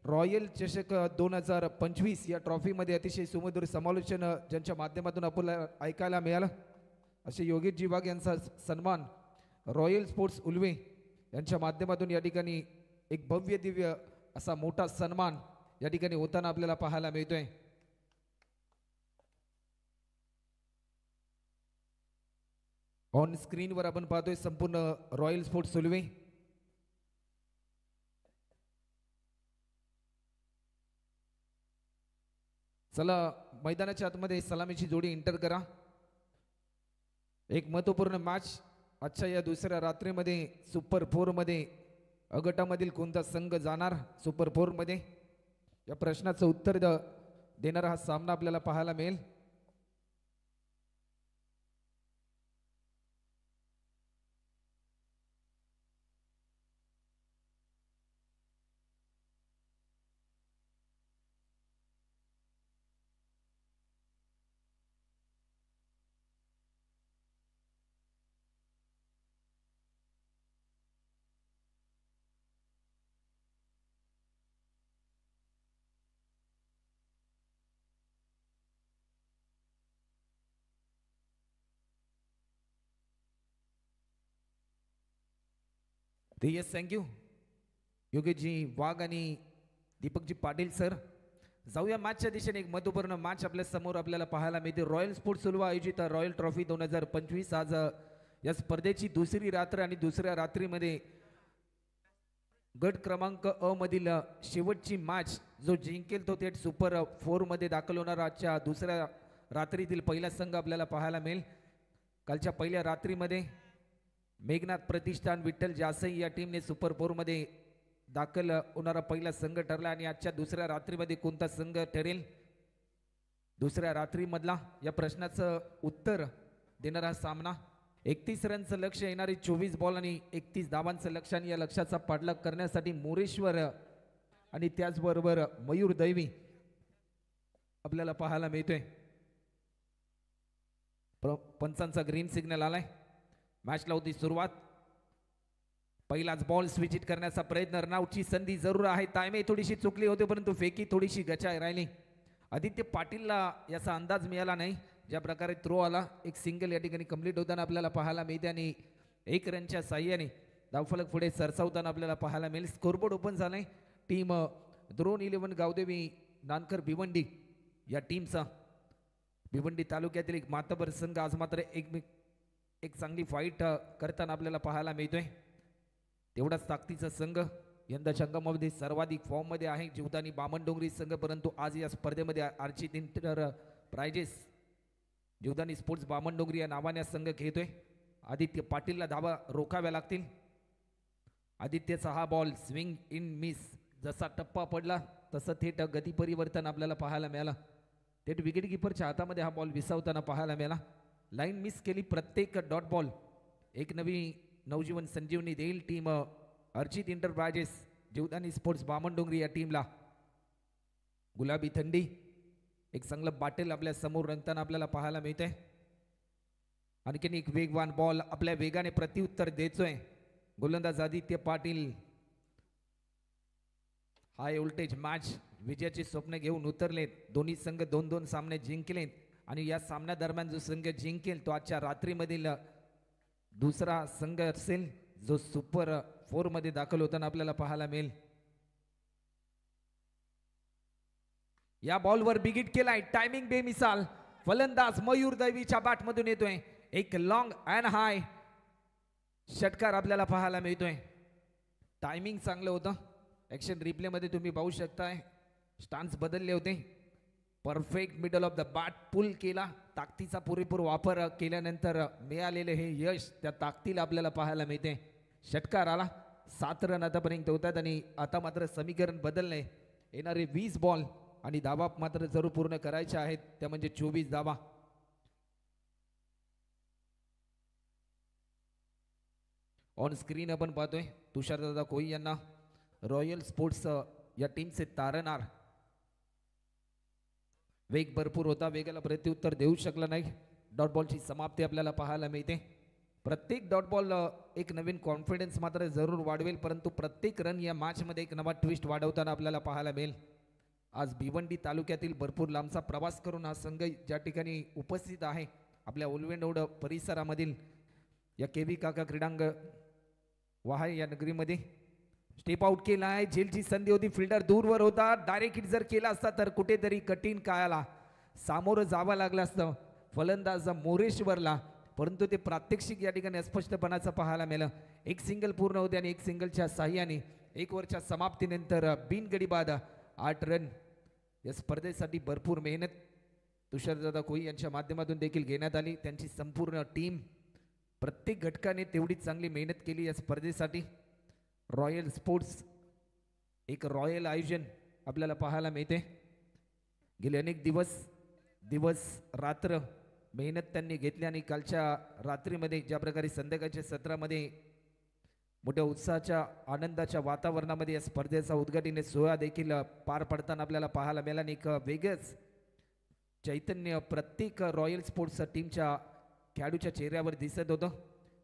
B: रॉयल चषक 2025 या ट्रॉफीमध्ये अतिशय सुमधुर समालोचन ज्यांच्या माध्यमातून आपल्याला ऐकायला मिळालं, असे योगेशजी वाघ यांचा सन्मान रॉयल स्पोर्ट्स उल्वे यांच्या माध्यमातून या ठिकाणी एक भव्य दिव्य असा मोठा सन्मान या ठिकाणी होताना आपल्याला पाहायला मिळतोय. ऑन स्क्रीनवर आपण पाहतोय संपूर्ण रॉयल स्पोर्ट्स उल्वे. चला मैदानाच्या आतमध्ये सलामीची जोडी एंटर करा. एक महत्वपूर्ण मॅच आजच्या या दुसऱ्या रात्रीमध्ये सुपर 4 मध्ये अगटामधील कोणता संघ जाणार सुपर 4 मध्ये, या प्रश्नाचं उत्तर देणारा हा सामना आपल्याला पाहायला मिळेल. येस, थँक्यू योगेशजी वाघ आणि दीपकजी पाटील सर. जाऊया मॅचच्या दिशेने. एक महत्वपूर्ण मॅच आपल्या समोर आपल्याला पाहायला मिळते. रॉयल स्पोर्ट्स उल्वा आयोजित रॉयल ट्रॉफी 2025 आज या स्पर्धेची दुसरी रात्र आणि दुसऱ्या रात्रीमध्ये गट क्रमांक अ मधील शेवटची मॅच जो जिंकेल तो थेट सुपर 4 मध्ये दाखल होणार. आजच्या दुसऱ्या रात्रीतील पहिला संघ आपल्याला पाहायला मिळेल. कालच्या पहिल्या रात्रीमध्ये मेघनाथ प्रतिष्ठान विठ्ठल जासई या टीमने सुपर 4 मध्ये दाखल होणारा पहिला संघ ठरला आणि आजच्या दुसऱ्या रात्रीमध्ये कोणता संघ ठरेल दुसऱ्या रात्रीमधला, या प्रश्नाचं उत्तर देणारा सामना. 31 रनचं लक्ष, येणारी 24 बॉल आणि 31 धावांचं लक्ष आणि या लक्षाचा पाठलाग करण्यासाठी मोरेश्वर आणि त्याचबरोबर मयूर दैवी आपल्याला पाहायला मिळतोय. पंचांचा ग्रीन सिग्नल आलाय. मॅचला होती सुरुवात. पहिलाच बॉल स्विच हिट करण्याचा प्रयत्न, रनआउटची संधी जरूर आहे. टाइमे थोडीशी चुकली होती परंतु फेकी थोडीशी गचाळ राहिली. आदित्य पाटीलला याचा अंदाज मिळाला नाही, ज्या प्रकारे थ्रो आला एक सिंगल या ठिकाणी कंप्लीट होताना आपल्याला पाहायला मिळते आणि 1 रनच्या साह्याने धावफलक पुढे सरसावताना आपल्याला पाहायला मिळेल. स्कोरबोर्ड ओपन झालाय. टीम द्रोण 11 गावदेवी नानकर भिवंडी या टीमचा भिवंडी तालुक्यातील एक मातबर संघ आज मात्र एक चांगली फाईट करताना आपल्याला पाहायला मिळतोय. तेवढाच ताकदीचा संघ यंदाच्या अंगामध्ये सर्वाधिक फॉर्ममध्ये आहे जीवदानी बामणडोंगरी संघ, परंतु आज या स्पर्धेमध्ये Archit enterprises Jivdani sports Bamandongari या नावाने संघ खेळतोय. आदित्य पाटीलला धावा रोखाव्या लागतील. आदित्यचा हा बॉल स्विंग इन मिस, जसा टप्पा पडला तसं थेट गती परिवर्तन आपल्याला पाहायला मिळालं. थेट विकेट किपरच्या हातामध्ये हा बॉल विसावताना पाहायला मिळाला. लाईन मिस केली. प्रत्येक डॉट बॉल एक नवी नवजीवन संजीवनी देईल team Archit enterprises Jivdani sports Bamandongari या टीमला. गुलाबी थंडी एक चांगलं बाटेल आपल्या समोर रंगताना आपल्याला पाहायला मिळतंय. आणखीन एक वेगवान बॉल आपल्या वेगाने प्रत्युत्तर देतोय गोलंदाज Aditya Patil. High voltage match विजयाचे स्वप्न घेऊन उतरलेत. दोन्ही संघ 2-2 सामने जिंकलेत आणि या सामन्यादरम्यान जो संघ जिंकेल तो आजच्या रात्रीमधील दुसरा संघ असेल जो सुपर 4 मध्ये दाखल होताना आपल्याला पाहायला मिळेल. या बॉलवर बिगिट केलाय. टायमिंग बेमिसाल. फलंदाज मयूर दैवीच्या बॅटमधून येतोय. एक लॉंग अँड हाय षटकार आपल्याला पाहायला मिळतोय. टायमिंग चांगलं होतं. ऍक्शन रिप्ले मध्ये तुम्ही पाहू शकताय स्टान्स बदलले होते. Perfect middle of the bat pull केला. ताकदीचा पुरेपूर वापर केल्यानंतर मिळालेले हे यश त्या ताकदीला आपल्याला पाहायला मिळते. षटकार आला. 7 रन आतापर्यंत होतात आणि आता मात्र समीकरण बदलले. येणारे 20 बॉल आणि धावा मात्र जरूर पूर्ण करायचे आहेत, त्या म्हणजे 24 धावा. ऑन स्क्रीन आपण पाहतोय तुषारदादा कोई यांना रॉयल स्पोर्ट्स या टीमचे तारणहार. वेग भरपूर होता, वेगाला प्रत्युत्तर देऊ शकला नाही. डॉट बॉलची समाप्ती आपल्याला पाहायला मिळते. प्रत्येक डॉट बॉल एक नवीन कॉन्फिडन्स मात्र जरूर वाढवेल, परंतु प्रत्येक रन या मॅचमध्ये एक नवा ट्विस्ट वाढवताना आपल्याला पाहायला मिळेल. आज भिवंडी तालुक्यातील भरपूर लांबचा प्रवास करून हा संघ ज्या ठिकाणी उपस्थित आहे आपल्या उलवेंडोड परिसरामधील या केवी काका क्रीडांग वहाय या नगरीमध्ये स्टेप आउट केला आहे. झेलची संधी होती. फिल्डर दूरवर होता. डायरेक्ट हिट जर केला असता तर कुठेतरी कठीण काळाला सामोरं जावं लागलं असतं फलंदाज मोरेश्वरला, परंतु ते प्रात्यक्षिक या ठिकाणी अस्पष्टपणाचं पाहायला मिळालं. एक सिंगल पूर्ण होते आणि एक सिंगलच्या साह्याने 1 ओव्हरच्या समाप्तीनंतर बिनगडी बाद 8 रन. या स्पर्धेसाठी भरपूर मेहनत तुषारदादा कोई यांच्या माध्यमातून देखील घेण्यात आली. त्यांची संपूर्ण टीम प्रत्येक घटकाने तेवढीच चांगली मेहनत केली या स्पर्धेसाठी. रॉयल स्पोर्ट्स एक रॉयल आयोजन आपल्याला पाहायला मिळते. गेले अनेक दिवस रात्र मेहनत त्यांनी घेतली आणि कालच्या रात्रीमध्ये ज्या प्रकारे संध्याकाळच्या सत्रामध्ये मोठ्या उत्साहाच्या आनंदाच्या वातावरणामध्ये या स्पर्धेचा उद्घाटन सोहळा देखील पार पडताना आपल्याला पाहायला मिळाला. आणि एक वेगळंच चैतन्य प्रत्येक रॉयल स्पोर्ट्स टीमच्या खेळाडूच्या चेहऱ्यावर दिसत होतं,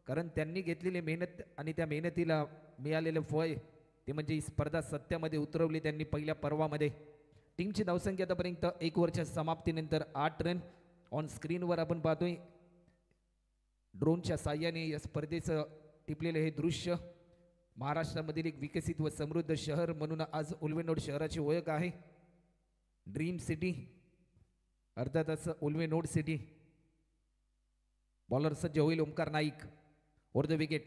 B: कारण त्यांनी घेतलेली मेहनत आणि त्या मेहनतीला मिळालेलं फळ ते म्हणजे ही स्पर्धा सत्यामध्ये उतरवली त्यांनी पहिल्या पर्वामध्ये. टीमची धावसंख्या आतापर्यंत 1 ओव्हरच्या समाप्तीनंतर 8 रन. ऑन स्क्रीनवर आपण पाहतोय ड्रोनच्या साह्याने या स्पर्धेचं टिपलेलं हे दृश्य. महाराष्ट्रामधील एक विकसित व समृद्ध शहर म्हणून आज उलवेनोड शहराची ओळख आहे. ड्रीम सिटी, अर्थातच उलवेनोड सिटी. बॉलर सज्ज होईल Omkar Naik. Over the wicket.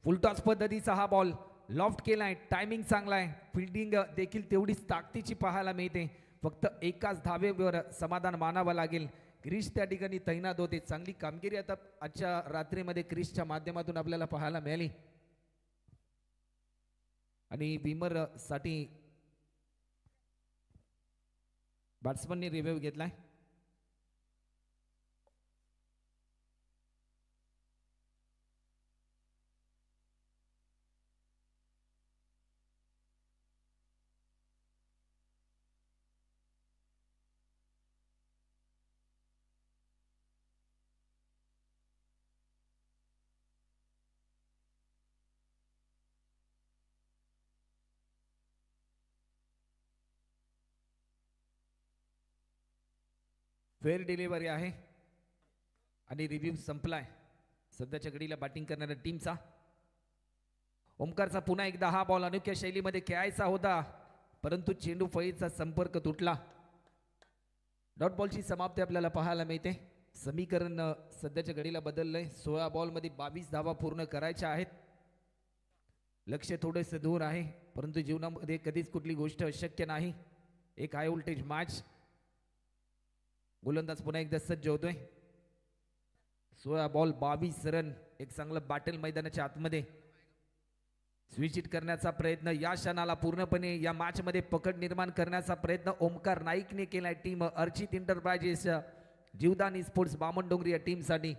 B: Full toss पद्धतीचा हा बॉल लॉफ्ट केलाय. टायमिंग चांगला आहे. फिल्डिंग देखील तेवढीच ताकदीची पाहायला मिळते. फक्त एकाच धावेवर समाधान मानावं लागेल. क्रिश त्या ठिकाणी तैनात होते. चांगली कामगिरी आता आजच्या रात्रीमध्ये क्रिशच्या माध्यमातून आपल्याला पाहायला मिळाली. आणि विमर साठी बॅट्समनने रिव्ह्यू घेतलाय. फेअर डिलिव्हरी आहे. आणि रिव्ह्यू संपलाय सध्याच्या घडीला बॅटिंग करणाऱ्या टीमचा. ओमकारचा पुन्हा एकदा हा बॉल अनोख्या शैलीमध्ये खेळायचा होता, परंतु चेंडू फळीचा संपर्क तुटला. डॉट बॉलची समाप्ती आपल्याला पाहायला मिळते. समीकरण सध्याच्या घडीला बदललंय. 16 बॉलमध्ये 22 धावा पूर्ण करायच्या आहेत. लक्ष थोडेसे दूर आहे, परंतु जीवनामध्ये कधीच कुठली गोष्ट अशक्य नाही. एक हाय व्होल्टेज मॅच. गोलंदाज पुन्हा एकदा सज्ज होतोय. 16 बॉल 22 रन. एक चांगलं बॅटल मैदानाच्या आतमध्ये स्विच हिट करण्याचा प्रयत्न या क्षणाला पूर्णपणे या मॅच मध्ये पकड निर्माण करण्याचा प्रयत्न ओमकार नाईकने केलाय. Team Archit enterprises Jivdani sports Bamandongari या टीमसाठी.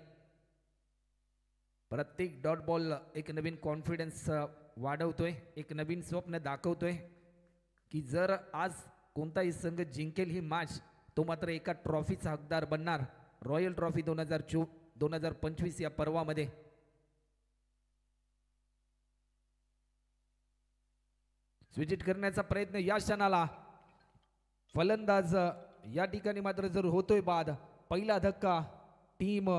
B: प्रत्येक डॉट बॉल एक नवीन कॉन्फिडन्स वाढवतोय, एक नवीन स्वप्न दाखवतोय की जर आज कोणताही संघ जिंकेल ही मॅच, तो मात्र एका ट्रॉफीचा हकदार बनणार. रॉयल ट्रॉफी 2025 या पर्वामध्ये. स्विच हिट करण्याचा प्रयत्न या क्षणाला. फलंदाज या ठिकाणी मात्र जर होतोय बाद. पहिला धक्का टीम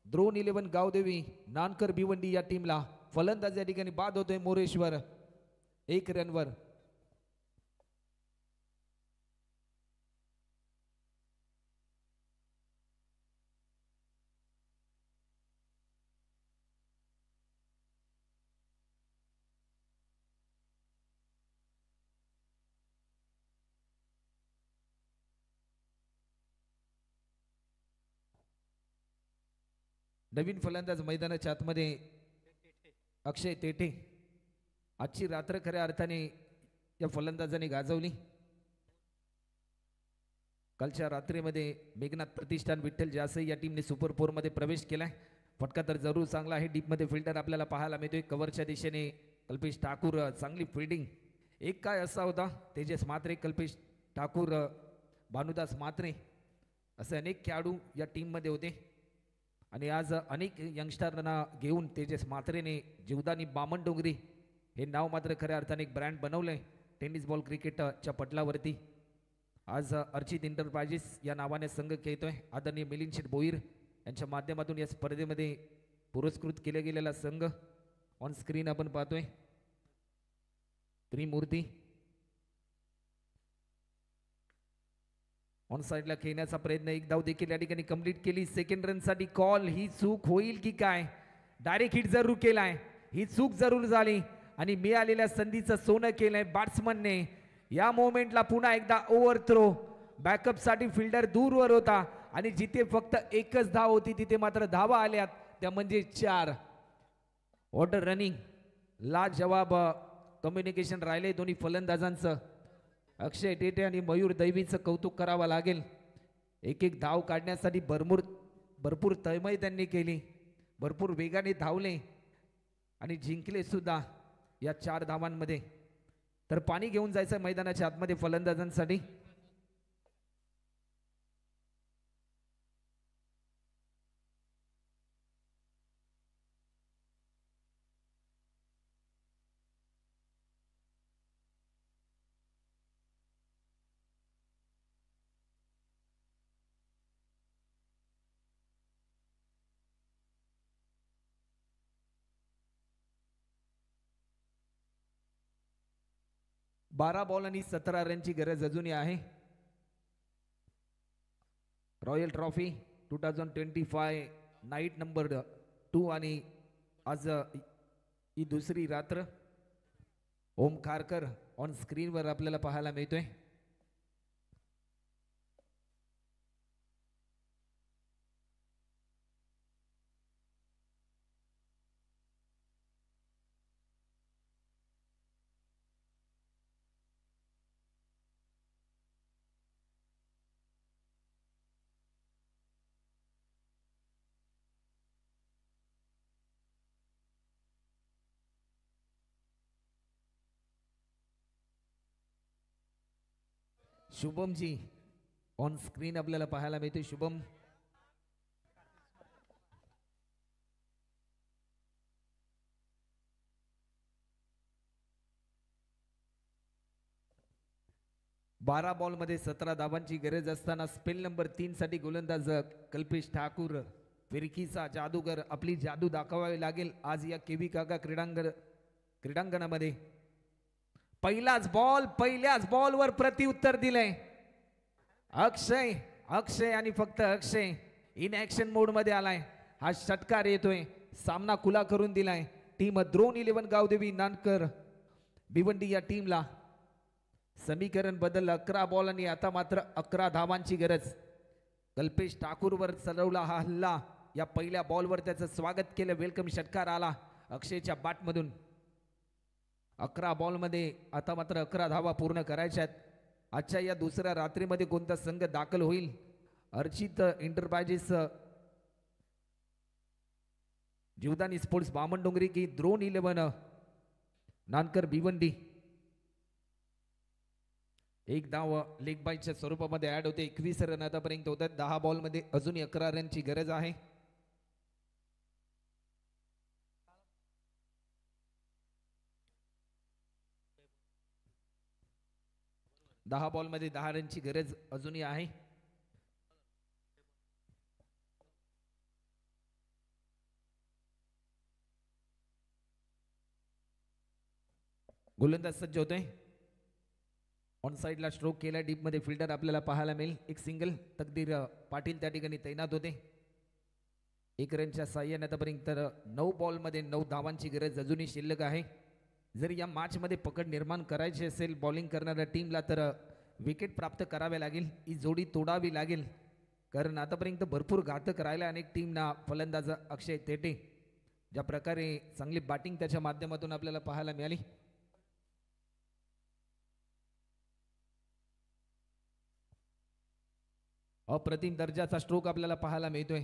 B: द्रोण 11 गावदेवी नानकर भिवंडी या टीमला. फलंदाज या ठिकाणी बाद होतोय मोरेश्वर 1 रनवर. नवीन फलंदाज मैदानाच्या आतमध्ये अक्षय तेठे. आजची रात्र खऱ्या अर्थाने या फलंदाजाने गाजवली. कालच्या रात्रीमध्ये मेघनाथ प्रतिष्ठान विठ्ठल जासई या टीमने सुपर 4 मध्ये प्रवेश केलाय. फटका तर जरूर चांगला आहे. डीपमध्ये फिल्डर आपल्याला पाहायला मिळतोय. कव्हरच्या दिशेने कल्पेश ठाकूर. चांगली फिल्डिंग. एक काय असा होता तेजस म्हात्रे, कल्पेश ठाकूर, भानुदास म्हात्रे असे अनेक खेळाडू या टीममध्ये होते आणि आज अनेक यंगस्टरांना घेऊन तेजस म्हात्रेने जीवदानी बामणडोंगरी हे नाव मात्र खऱ्या अर्थाने एक ब्रँड बनवलंय टेनिस बॉल क्रिकेटच्या पटलावरती. आज अर्चित एंटरप्राइजेस या नावाने संघ खेळतोय. आदरणीय मिलिंद शेठ भोईर यांच्या माध्यमातून या स्पर्धेमध्ये पुरस्कृत केला गेलेला संघ ऑन स्क्रीन आपण पाहतोय. त्रिमूर्ती ऑन साइडला खेळण्याचा प्रयत्न. एक धाव देखील या ठिकाणी कंप्लीट केली. सेकंड रन साठी कॉल. ही चूक होईल की काय? डायरेक्ट हिट जरूर केलाय. ही चूक जरूर झाली आणि मिळालेल्या संधीचं सोनं केलंय बॅट्समनने. या मोमेंटला पुन्हा एकदा ओव्हर थ्रो. बॅकअप साठी फिल्डर दूरवर होता आणि जिथे फक्त एकच धाव होती तिथे मात्र धावा आल्यात, त्या म्हणजे 4. Order running. ला जवाब कम्युनिकेशन राहिले दोन्ही फलंदाजांचं. अक्षय टेटे आणि मयूर दैवीचं कौतुक करावं लागेल. एक एक धाव काढण्यासाठी भरपूर तळमळ त्यांनी केली. भरपूर वेगाने धावले आणि जिंकले सुद्धा या 4 धावांमध्ये. तर पाणी घेऊन जायचं मैदानाच्या आतमध्ये फलंदाजांसाठी. बारा बॉल आणि 17 रनची गरज अजूनही आहे. रॉयल ट्रॉफी 2025 नाईट नंबर 2 आणि आज ही दुसरी रात्र. ओम खारकर ऑन स्क्रीनवर आपल्याला पाहायला मिळतोय. शुभमजी ऑन स्क्रीन आपल्याला पाहायला मिळते. शुभम बारा बॉलमध्ये 17 धावांची गरज असताना स्पेल नंबर 3 साठी गोलंदाज कल्पेश ठाकूर फिरकीचा जादूगर आपली जादू दाखवावी लागेल आज या केबी काका क्रीडांगणामध्ये. पहिल्याच बॉलवर प्रत्युत्तर दिलंय अक्षय आणि फक्त अक्षय इन ऍक्शन मोड मध्ये आलाय. हा षटकार येतोय, सामना खुला करून दिलाय. टीम द्रोण 11 गावदेवी नानकर भिवंडी या टीमला समीकरण बदल 11 बॉल आणि आता मात्र 11 धावांची गरज. कल्पेश ठाकूरवर चढवला हा हल्ला. या पहिल्या बॉलवर त्याचं स्वागत केलं, वेलकम षटकार आला अक्षयच्या बॅटमधून. 11 बॉलमध्ये आता मात्र 11 धावा पूर्ण करायच्या आहेत. आजच्या या दुसऱ्या रात्रीमध्ये कोणता संघ दाखल होईल? अर्चित एंटरप्राइजेस जीवदानी स्पोर्ट्स बामणडोंगरी की द्रोण 11 नानकर भिवंडी. एक धाव लेग बाईच्या स्वरूपामध्ये ऍड होते. 21 रन आतापर्यंत होत आहेत. 10 बॉलमध्ये अजूनही 11 रनची गरज आहे. दहा बॉलमध्ये 10 रनची गरज अजूनही आहे. गोलंदाज सज्ज होतोय. ऑन साइडला स्ट्रोक केला, डीप मध्ये फिल्डर आपल्याला पाहायला मिळेल. एक सिंगल तकदीर पाटील त्या ठिकाणी तैनात होते. 1 रनच्या साह्याने आतापर्यंत 9 बॉलमध्ये 9 धावांची गरज अजूनही शिल्लक आहे. जर या मॅच मध्ये पकड निर्माण करायची असेल बॉलिंग करणाऱ्या टीमला तर विकेट प्राप्त करावे लागेल, ही जोडी तोडावी लागेल. कारण आतापर्यंत भरपूर घातक राहिला अनेक टीमना. फलंदाज अक्षय तेटे ज्या प्रकारे चांगली बॅटिंग त्याच्या माध्यमातून आपल्याला पाहायला मिळाली. अप्रतिम दर्जाचा स्ट्रोक आपल्याला पाहायला मिळतोय.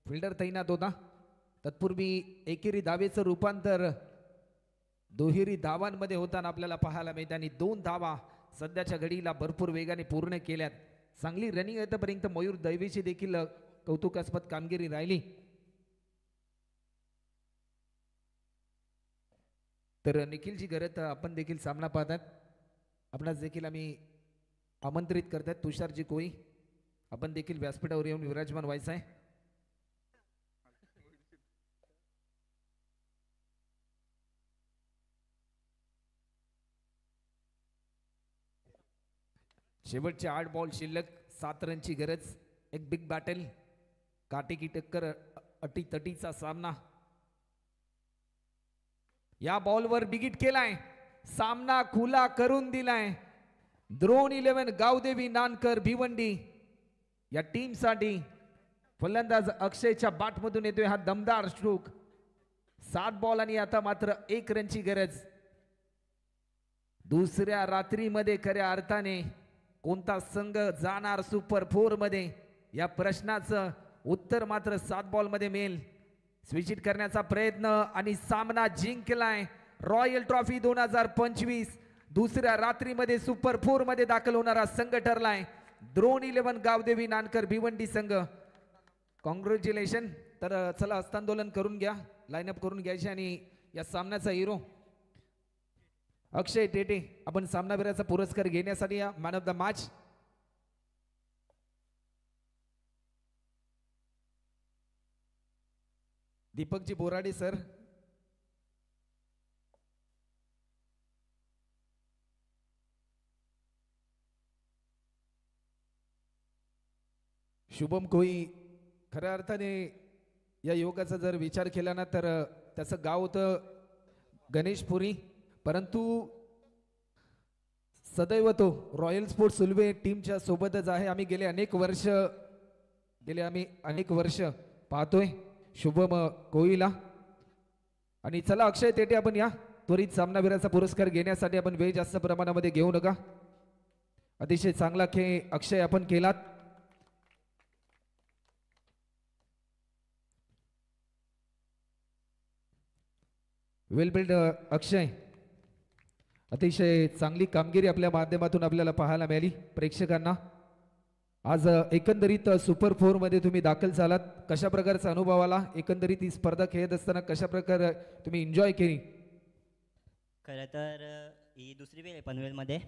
B: फिल्डर तैनात होता. तत्पूर्वी एकेरी धावेचं रूपांतर दुहेरी धावांमध्ये होताना आपल्याला पाहायला मिळते आणि 2 धावा सध्याच्या घडीला भरपूर वेगाने पूर्ण केल्यात. चांगली रनिंग येतपर्यंत मयूर दैवेची देखील कौतुकास्पद कामगिरी राहिली. तर निखिलची गरज आपण देखील सामना पाहतात. आपणास देखील आम्ही आमंत्रित करतात तुषारजी कोळी, आपण देखील व्यासपीठावर येऊन विराजमान व्हायचं आहे. शेवटचे 8 बॉल शिल्लक, 7 रनची गरज. एक बिग बॅटल, काटेकी टक्कर, अटीतटीचा सामना. या बॉलवर बिगिट केलाय, सामना खुला करून दिलाय. द्रोण 11 गावदेवी नानकर भिवंडी या टीम साठी फलंदाज अक्षयच्या बॅटमधून येतोय हा दमदार स्ट्रोक. 7 बॉल आणि आता मात्र 1 रनची गरज. दुसऱ्या रात्रीमध्ये खऱ्या अर्थाने कोणता संघ जाणार सुपर 4 मध्ये, या प्रश्नाचं उत्तर मात्र 7 बॉल मध्ये मिळेल. स्विच करण्याचा प्रयत्न आणि सामना जिंकलाय. रॉयल ट्रॉफी 2025 दुसऱ्या रात्रीमध्ये सुपर 4 मध्ये दाखल होणारा संघ ठरलाय द्रोण 11 गावदेवी नानकर भिवंडी संघ. कॉंग्रॅच्युलेशन. तर चला हस्तांदोलन करून घ्या, लाईनअप करून घ्यायचे आणि या सामन्याचा हिरो अक्षय टेटे आपण सामनावीराचा पुरस्कार घेण्यासाठी या man of the match. Deepakji Borade sir, Shubham कोई. खऱ्या अर्थाने या योगाचा जर विचार केला ना तर त्याचं गाव होतं गणेशपुरी, परंतु सदैव तो रॉयल स्पोर्ट्स सुलवे टीमच्या सोबतच आहे. आम्ही गेले अनेक वर्ष पाहतोय शुभम कोईला. आणि चला अक्षय तेटे आपण या त्वरित सामनावीराचा पुरस्कार घेण्यासाठी आपण वेळ जास्त प्रमाणामध्ये घेऊ नका. अतिशय चांगला खेळ अक्षय आपण केलात. वेल बिल्ड अक्षय, अतिशय चांगली कामगिरी आपल्या माध्यमातून आपल्याला पाहायला मिळाली प्रेक्षकांना. आज एकंदरीत सुपर 4 मध्ये तुम्ही दाखल झालात, कशा प्रकारचा अनुभव आला? एकंदरीत ही स्पर्धा खेळत असताना कशा प्रकारे तुम्ही एन्जॉय केली?
C: खरं तर ही दुसरी वेळ आहे पनवेलमध्ये.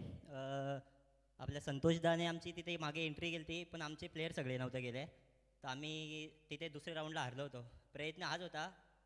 C: आपल्या संतोष दाने आमची तिथे मागे एंट्री केली, पण आमचे प्लेयर सगळे नव्हते गेले. तर आम्ही तिथे दुसऱ्या राऊंडला हरलो होतो. प्रयत्न हाच होता